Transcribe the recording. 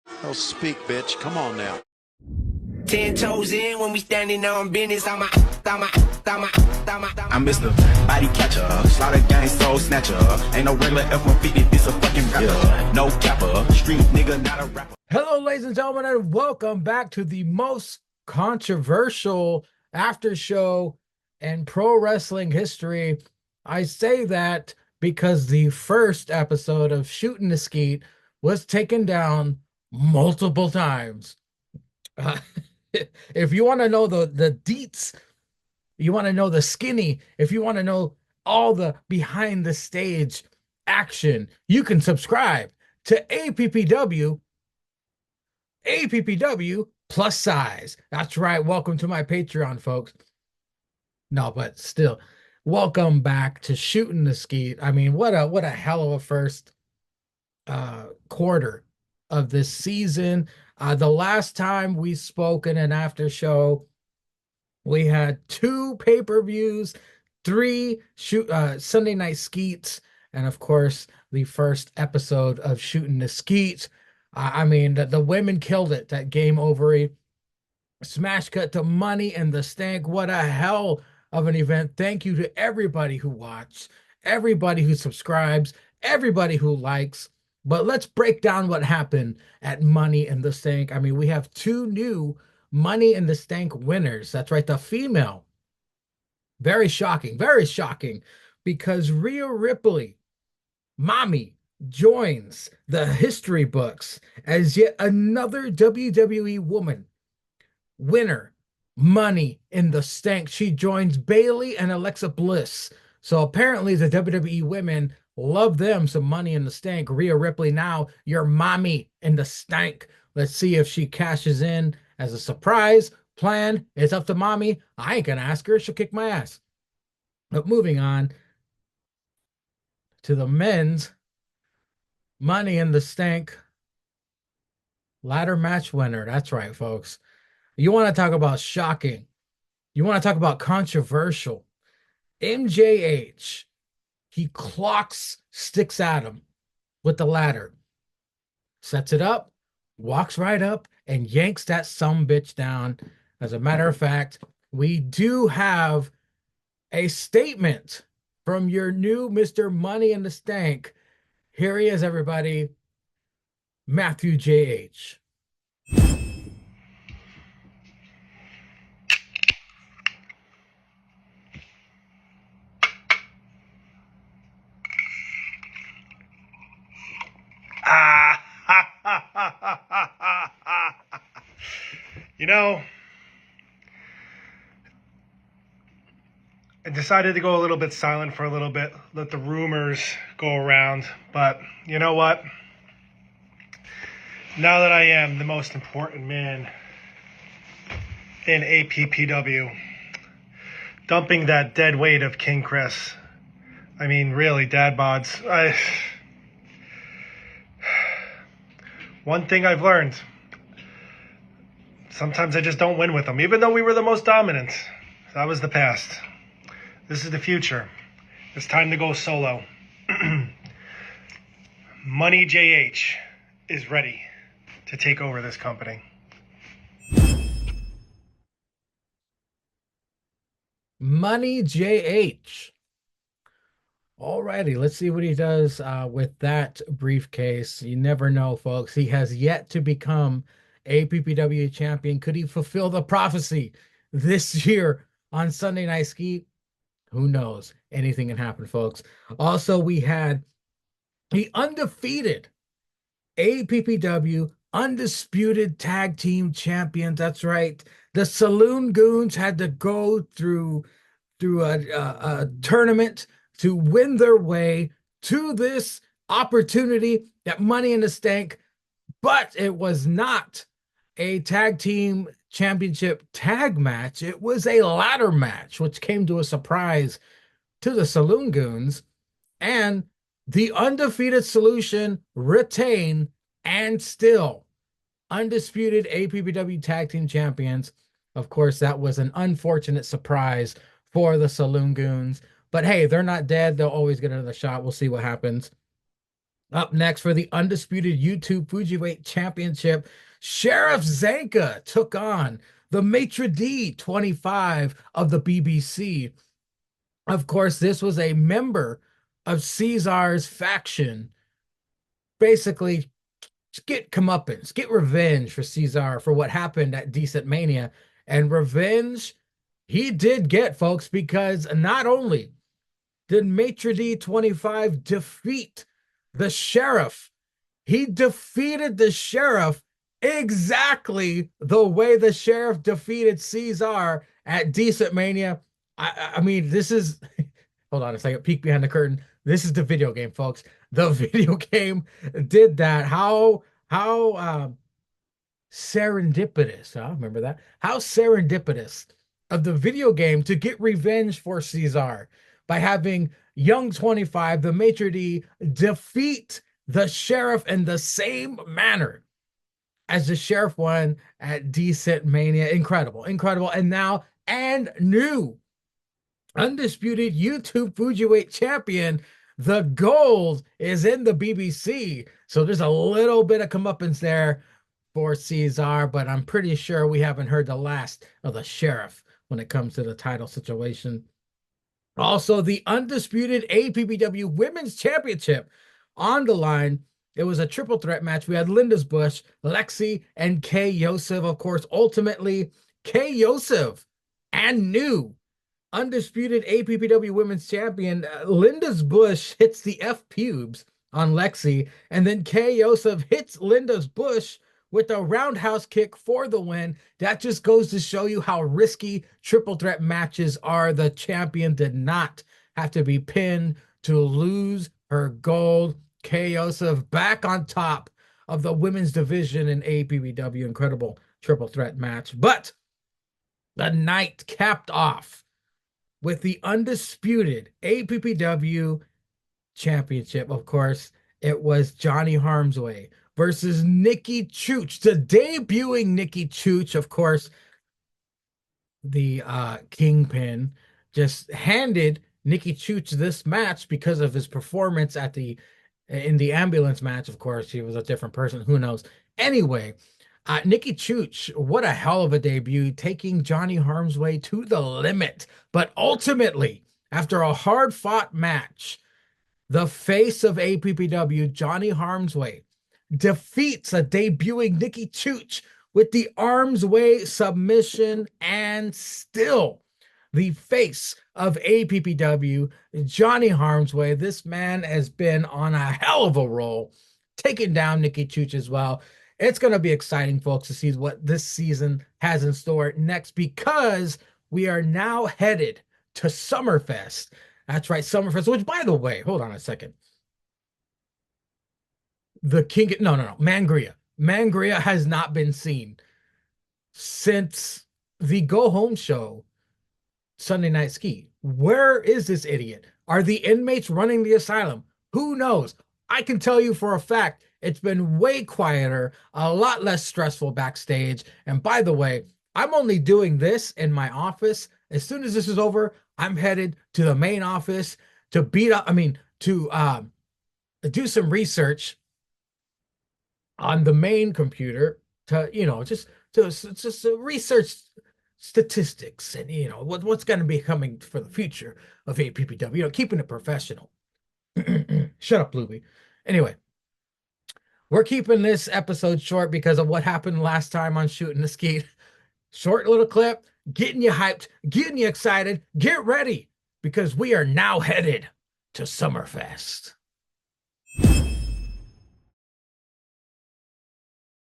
Oh, speak, bitch. Come on now. 10 toes in when we standing on business. I'm Mr. Body Catcher, Slaughter Gang Soul Snatcher. Ain't no regular F-150, this a fucking rapper. No capper, street nigga, not a rapper. Hello, ladies and gentlemen, and welcome back to the most controversial after show in pro wrestling history. I say that because the first episode of Shootin' the Skeet was taken down multiple times. Uh, if you want to know the deets, you want to know the skinny, if you want to know all the behind the stage action, you can subscribe to APPW plus size. That's right. Welcome to my Patreon, folks. No, but still, welcome back to Shootin' the Skeet. I mean, what a hell of a first quarter of this season. The last time we spoke in an after show, we had 2 pay-per-views, 3 Sunday night skeets, and of course, the first episode of Shootin' the Skeet. I mean, the women killed it. That Game Over smash cut to Money in the Stank. What a hell of an event. Thank you to everybody who watched, everybody who subscribes, everybody who likes. But let's break down what happened at Money in the Stank. I mean, we have 2 new Money in the Stank winners. That's right, the female. Very shocking, because Rhea Ripley, Mommy, joins the history books as yet another WWE woman winner, Money in the Stank. She joins Bayley and Alexa Bliss. So apparently the WWE women love them some Money in the Stank. Rhea Ripley, now your Mommy in the Stank. Let's see if she cashes in as a surprise. Plan, it's up to Mommy. I ain't gonna ask her. She'll kick my ass. But moving on to the men's Money in the Stank ladder match winner. That's right, folks. You want to talk about shocking. You want to talk about controversial. MJH, he clocks Sticks Adam with the ladder, sets it up, walks right up, and yanks that sumbitch down. As a matter of fact, we do have a statement from your new Mr. Money in the Stank. Here he is, everybody. Matthew J.H. You know, I decided to go a little bit silent for a little bit, let the rumors go around. But you know what? Now that I am the most important man in APPW, dumping that dead weight of King Chris. I mean, really, dad bods. One thing I've learned, sometimes I just don't win with them, even though we were the most dominant. That was the past. This is the future. It's time to go solo. Money JH is ready to take over this company. Money JH. Alrighty, let's see what he does with that briefcase. You never know, folks. He has yet to become APPW champion. Could he fulfill the prophecy this year on Sunday Night Skeet? Who knows? Anything can happen, folks. Also, we had the undefeated APPW undisputed tag team champions. That's right. The Saloon Goons had to go through a tournament to win their way to this opportunity at Money in the Stank, but it was not a tag team championship tag match. It was a ladder match, which came to a surprise to the Saloon Goons, and the undefeated Solution retain and still undisputed APPW tag team champions. Of course, that was an unfortunate surprise for the Saloon Goons. But hey, they're not dead. They'll always get another shot. We'll see what happens. Up next for the undisputed YouTube Fujiweight Championship, Sheriff Zanka took on the Maitre D 25 of the BBC. Of course, this was a member of Caesar's faction. Basically, get comeuppance, get revenge for Caesar for what happened at Decent Mania. And revenge he did get, folks, because not only did Maitre D 25 defeat the sheriff, he defeated the sheriff exactly the way the sheriff defeated Caesar at Decent Mania. I mean, this is hold on a second, peek behind the curtain. This is the video game, folks. The video game did that. How serendipitous, huh? Remember that? How serendipitous of the video game to get revenge for Caesar by having young 25, the maitre d', defeat the sheriff in the same manner as the sheriff won at Decent Mania. Incredible, incredible. And now, and new undisputed YouTube Fujiweight champion. The gold is in the BBC. So there's a little bit of comeuppance there for Caesar, but I'm pretty sure we haven't heard the last of the sheriff when it comes to the title situation. Also, the undisputed APPW Women's Championship on the line. It was a triple threat match. We had Linda's Bush, Lexi, and Kay Yosef. Of course, ultimately, Kay Yosef and new undisputed APPW Women's Champion Linda's Bush hits the F pubes on Lexi, and then Kay Yosef hits Linda's Bush with a roundhouse kick for the win. That just goes to show you how risky triple threat matches are. The champion did not have to be pinned to lose her gold. Kay Yosef back on top of the women's division in APPW. Incredible triple threat match. But the night capped off with the undisputed APPW championship. Of course, it was Johnny Harmsway versus Nikki Chooch, the debuting Nikki Chooch. Of course, the Kingpin just handed Nikki Chooch this match because of his performance in the ambulance match. Of course, he was a different person. Who knows? Anyway, Nikki Chooch, what a hell of a debut, taking Johnny Harmsway to the limit. But ultimately, after a hard-fought match, the face of APPW, Johnny Harmsway, defeats a debuting Nikki Chooch with the Armsway submission, and still the face of APPW, Johnny Harmsway. This man has been on a hell of a roll, taking down Nikki Chooch as well. It's going to be exciting, folks, to see what this season has in store next, because we are now headed to Summerfest. That's right, Summerfest, which, by the way, hold on a second. The King, no, Mangria. Mangria has not been seen since the Go Home show, Sunday Night Ski. Where is this idiot? Are the inmates running the asylum? Who knows? I can tell you for a fact, it's been way quieter, a lot less stressful backstage. And by the way, I'm only doing this in my office. As soon as this is over, I'm headed to the main office to to do some research on the main computer to, just research statistics and, what's going to be coming for the future of APPW, keeping it professional. Shut up, Bluey. Anyway, we're keeping this episode short because of what happened last time on Shootin' the Skeet. Short little clip, getting you hyped, getting you excited. Get ready, because we are now headed to Summerfest.